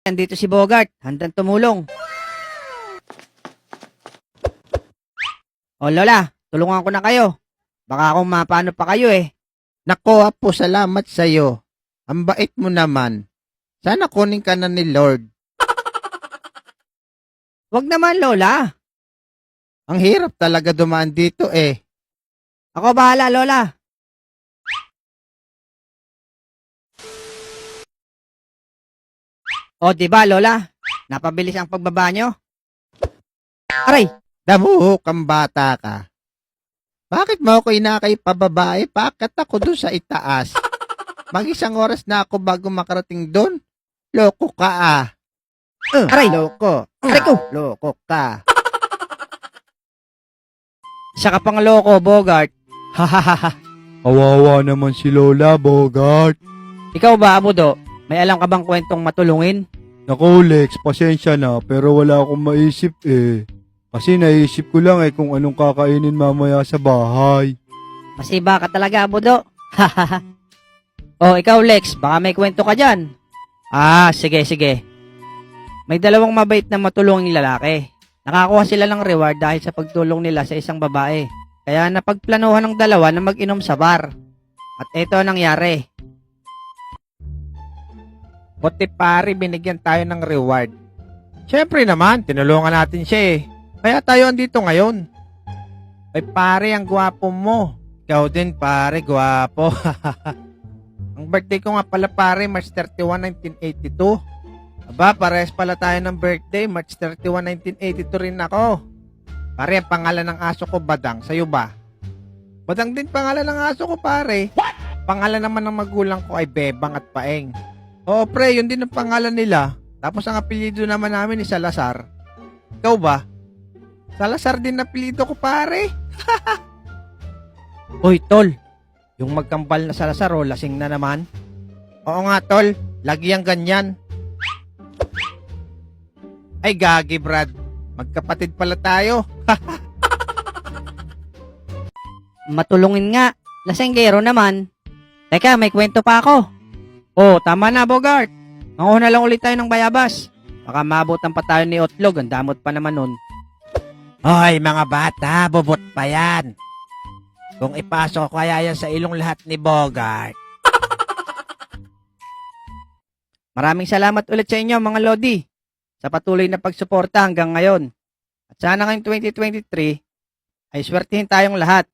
Nandito si Bogart, handang tumulong. O Lola, tulungan ko na kayo. Baka akong mapano pa kayo eh. Nako apo, salamat sa'yo. Ang bait mo naman. Sana kunin ka na ni Lord. Wag naman Lola. Ang hirap talaga dumaan dito eh. Ako bahala Lola. O diba Lola, napabilis ang pagbaba nyo? Aray, Damuhok ang bata ka. Bakit mo ako inakay pababae? Bakit ako doon sa itaas? Mag-isang oras na ako bago makarating doon. Loko ka ah. Aray! Loko. Aray ko! Loko ka. Siya ka pang loko, Bogart. Hahaha. Kawawa naman si Lola, Bogart. Ikaw ba, Abudo? May alam ka bang kwentong matulungin? Naku, Lex, pasensya na, pero wala akong maisip eh. Kasi naisip ko lang eh kung anong kakainin mamaya sa bahay. Masiba ka talaga, Abudo. Hahaha. O, ikaw, Lex, baka may kwento ka dyan. Sige. May dalawang mabait na matulunging lalaki. Nakakuha sila ng reward dahil sa pagtulong nila sa isang babae. Kaya napagplanuhan ng dalawa na mag-inom sa bar. At ito ang nangyari. Buti pare, binigyan tayo ng reward. Siyempre naman, tinulungan natin siya eh. Kaya tayo andito ngayon. Ay pare, ang gwapo mo. Ikaw din pare, gwapo. Ang birthday ko nga pala pare, March 31, 1982. Aba, pares pala tayo ng birthday, March 31, 1982 rin ako. Pare, ang pangalan ng aso ko, Badang. Sa'yo ba? Badang din pangalan ng aso ko, pare. What? Pangalan naman ng magulang ko ay Bebang at Paeng. Oo, pre, yun din ang pangalan nila. Tapos ang apelyido naman namin ni Salazar. Ikaw ba? Salazar din na apelyido ko, pare. Uy, tol. Yung magkambal na Salazar, lasing na naman. Oo nga, tol. Lagi ang ganyan. Ay, gagi, Brad. Magkapatid pala tayo. Matulungin nga. Lasenggero naman. Teka, may kwento pa ako. Tama na, Bogart. Manguna lang ulit tayo ng bayabas. Baka maabutan pa tayo ni Otlog. Ang damot pa naman nun. Hoy, mga bata, bubot pa yan. Kung ipasok ko kaya yan sa ilong lahat ni Bogart. Maraming salamat ulit sa inyo, mga Lodi, sa patuloy na pagsuporta hanggang ngayon. At sana ngayong 2023 ay swertihin tayong lahat.